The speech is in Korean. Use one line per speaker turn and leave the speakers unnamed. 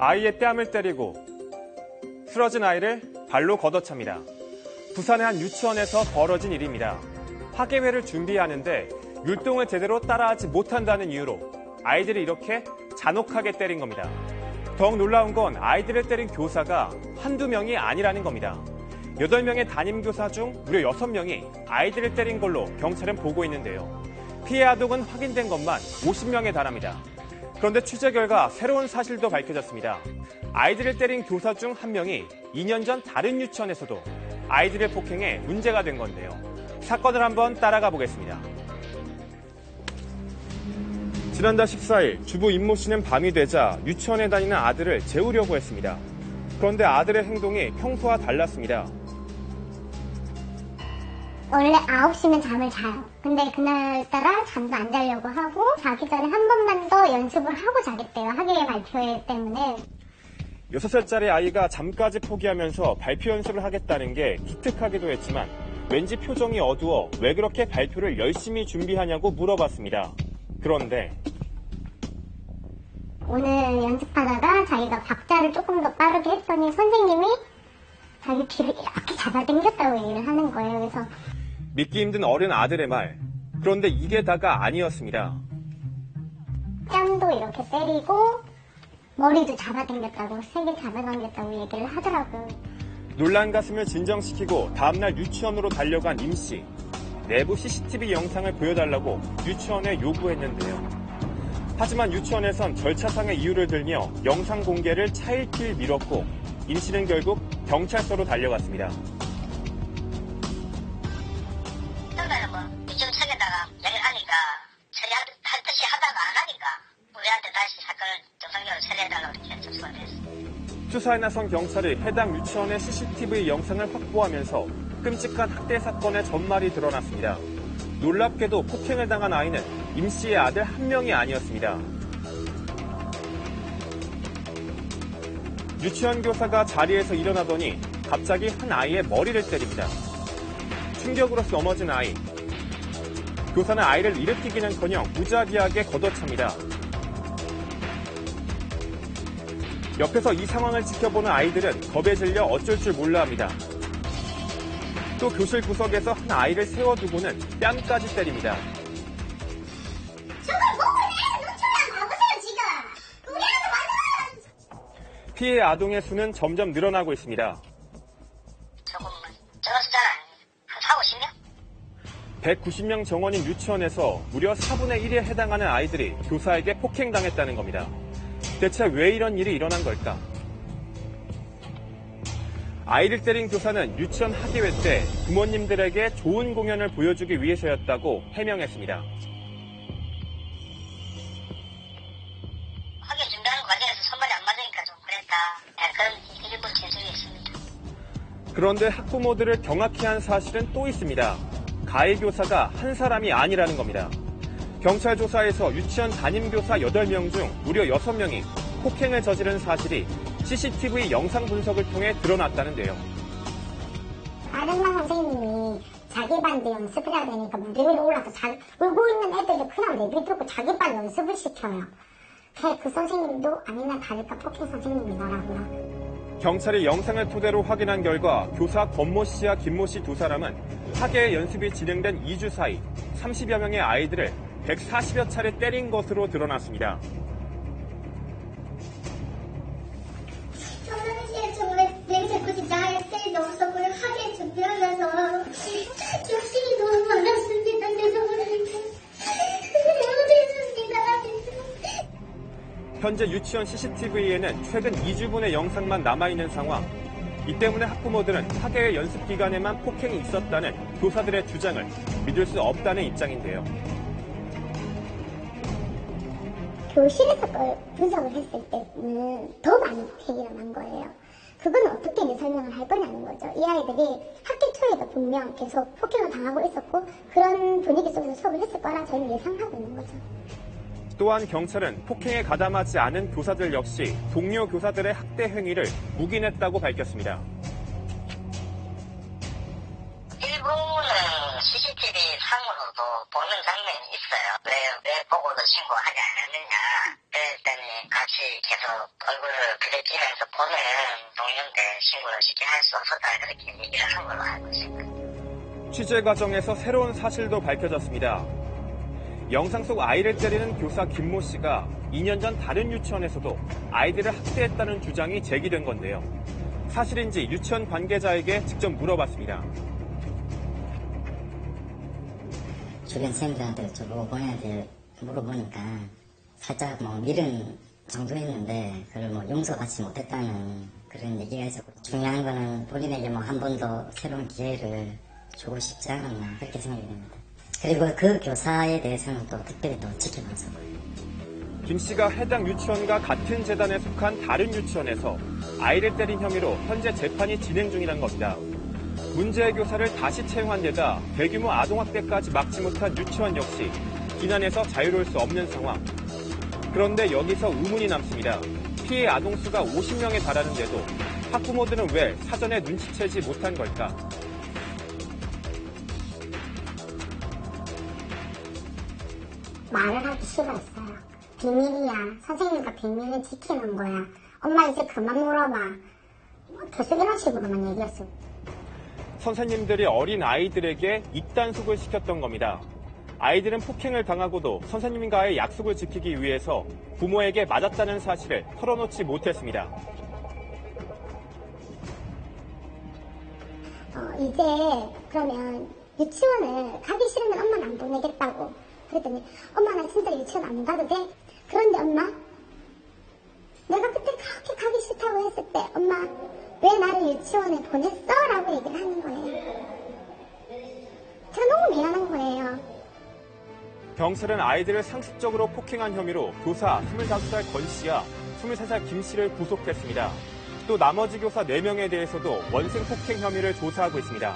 아이의 뺨을 때리고 쓰러진 아이를 발로 걷어찹니다. 부산의 한 유치원에서 벌어진 일입니다. 학예회를 준비하는데 율동을 제대로 따라하지 못한다는 이유로 아이들이 이렇게 잔혹하게 때린 겁니다. 더욱 놀라운 건 아이들을 때린 교사가 한두 명이 아니라는 겁니다. 8명의 담임교사 중 무려 6명이 아이들을 때린 걸로 경찰은 보고 있는데요. 피해 아동은 확인된 것만 50명에 달합니다. 그런데 취재 결과 새로운 사실도 밝혀졌습니다. 아이들을 때린 교사 중 한 명이 2년 전 다른 유치원에서도 아이들을 폭행해 문제가 된 건데요. 사건을 한번 따라가 보겠습니다. 지난달 14일 주부 임모 씨는 밤이 되자 유치원에 다니는 아들을 재우려고 했습니다. 그런데 아들의 행동이 평소와 달랐습니다.
원래 9시면 잠을 자요. 근데 그날따라 잠도 안 자려고 하고 자기 전에 한 번만 더 연습을 하고 자겠대요. 학예회 발표회 때문에.
6살짜리 아이가 잠까지 포기하면서 발표 연습을 하겠다는 게 기특하기도 했지만 왠지 표정이 어두워 왜 그렇게 발표를 열심히 준비하냐고 물어봤습니다. 그런데
오늘 연습하다가 자기가 박자를 조금 더 빠르게 했더니 선생님이 자기 귀를 이렇게 잡아당겼다고 얘기를 하는 거예요. 그래서
믿기 힘든 어린 아들의 말. 그런데 이게 다가 아니었습니다.
뺨도 이렇게 때리고 머리도 잡아당겼다고, 세게 잡아당겼다고 얘기를 하더라고요.
놀란 가슴을 진정시키고 다음날 유치원으로 달려간 임 씨. 내부 CCTV 영상을 보여달라고 유치원에 요구했는데요. 하지만 유치원에선 절차상의 이유를 들며 영상 공개를 차일피일 미뤘고 임 씨는 결국 경찰서로 달려갔습니다.
유치원 측에다가 얘기를 하니까 처리할 듯이 하다가 안 하니까 우리한테 다시 사건을 정상적으로 처리해달라고 이렇게 접수가 됐습니다.
수사에 나선 경찰이 해당 유치원의 CCTV 영상을 확보하면서 끔찍한 학대 사건의 전말이 드러났습니다. 놀랍게도 폭행을 당한 아이는 임 씨의 아들 한 명이 아니었습니다. 유치원 교사가 자리에서 일어나더니 갑자기 한 아이의 머리를 때립니다. 충격으로 넘어진 아이. 교사는 아이를 일으키기는커녕 무자비하게 걷어찹니다. 옆에서 이 상황을 지켜보는 아이들은 겁에 질려 어쩔 줄 몰라 합니다. 또 교실 구석에서 한 아이를 세워두고는 뺨까지 때립니다.
저걸 보고 노출만 봐보세요, 지금. 우리 아들 완전.
피해 아동의 수는 점점 늘어나고 있습니다.
조금 적은 숫자는 한 4, 50명?
190명 정원인 유치원에서 무려 4분의 1에 해당하는 아이들이 교사에게 폭행당했다는 겁니다. 대체 왜 이런 일이 일어난 걸까? 아이를 때린 교사는 유치원 학예회 때 부모님들에게 좋은 공연을 보여주기 위해서였다고 해명했습니다.
학예 준비하는 과정에서 손발이 안 맞으니까 좀 그랬다. 그런 일부 진술이 있습니다.
그런데 학부모들을 경악케 한 사실은 또 있습니다. 가해 교사가 한 사람이 아니라는 겁니다. 경찰 조사에서 유치원 담임교사 8명 중 무려 6명이 폭행을 저지른 사실이 CCTV 영상 분석을 통해 드러났다는데요.
다른 반 선생님이 자기 반도 연습을 해야 되니까 무대 위로 올라서 울고 있는 애들을 그냥 내비두고 자기 반 연습을 시켜요. 그 선생님도 아니나 다를까 폭행 선생님이더라고요.
경찰이 영상을 토대로 확인한 결과 교사 권모 씨와 김모 씨 두 사람은 학예회 연습이 진행된 2주 사이 30여 명의 아이들을 140여 차례 때린 것으로 드러났습니다.
평상시에 정말 내가 굳이 나의 때이 없었고요. 학예회 준비하면서 욕심이 너무 많았습니다. 죄송합니다.
현재 유치원 CCTV에는 최근 2주분의 영상만 남아있는 상황. 이 때문에 학부모들은 학예회 연습 기간에만 폭행이 있었다는 교사들의 주장을 믿을 수 없다는 입장인데요.
교실에서 그걸 분석을 했을 때는 더 많이 폭행이 일어난 거예요. 그건 어떻게 이제 설명을 할 거냐는 거죠. 이 아이들이 학기 초에도 분명 계속 폭행을 당하고 있었고 그런 분위기 속에서 수업을 했을 거라 저희는 예상하고 있는 거죠.
또한 경찰은 폭행에 가담하지 않은 교사들 역시 동료 교사들의 학대 행위를 묵인했다고 밝혔습니다.
일부는 CCTV 상으로도 보는 장면이 있어요. 왜 보고도 신고하지 않았느냐. 그랬더니 같이 계속 얼굴을 부대찌면서 보는 동료인데 신고를 쉽게 할 수 없었다 그렇게 얘기를 한 걸로 알고 있습니다.
취재 과정에서 새로운 사실도 밝혀졌습니다. 영상 속 아이를 때리는 교사 김모 씨가 2년 전 다른 유치원에서도 아이들을 학대했다는 주장이 제기된 건데요. 사실인지 유치원 관계자에게 직접 물어봤습니다.
주변 선생님들한테 여쭤보고 본인한테 물어보니까 살짝 미른 정도였는데 그걸 용서받지 못했다는 그런 얘기가 있었고, 중요한 거는 본인에게 한 번 더 새로운 기회를 주고 싶지 않았나 그렇게 생각이 됩니다. 그리고 그 교사에 대해서는 또 특별히 또 지켜봤었고요.
김 씨가 해당 유치원과 같은 재단에 속한 다른 유치원에서 아이를 때린 혐의로 현재 재판이 진행 중이라는 겁니다. 문제의 교사를 다시 채용한 데다 대규모 아동학대까지 막지 못한 유치원 역시 비난에서 자유로울 수 없는 상황. 그런데 여기서 의문이 남습니다. 피해 아동 수가 50명에 달하는데도 학부모들은 왜 사전에 눈치채지 못한 걸까?
말을 하기 싫었어요. 비밀이야. 선생님과 비밀을 지키는 거야. 엄마 이제 그만 물어봐. 계속 이런 식으로만 얘기했어요.
선생님들이 어린 아이들에게 입단속을 시켰던 겁니다. 아이들은 폭행을 당하고도 선생님과의 약속을 지키기 위해서 부모에게 맞았다는 사실을 털어놓지 못했습니다.
이제 그러면 유치원을 가기 싫으면 엄마는 안 보내겠다고. 그랬더니 엄마 나 진짜 유치원 안 가도 돼? 그런데 엄마 내가 그때 그렇게 가기 싫다고 했을 때 엄마 왜 나를 유치원에 보냈어? 라고 얘기를 하는 거예요. 제가 너무 미안한 거예요.
경찰은 아이들을 상습적으로 폭행한 혐의로 교사 25살 권 씨와 23살 김 씨를 구속했습니다. 또 나머지 교사 4명에 대해서도 원생 폭행 혐의를 조사하고 있습니다.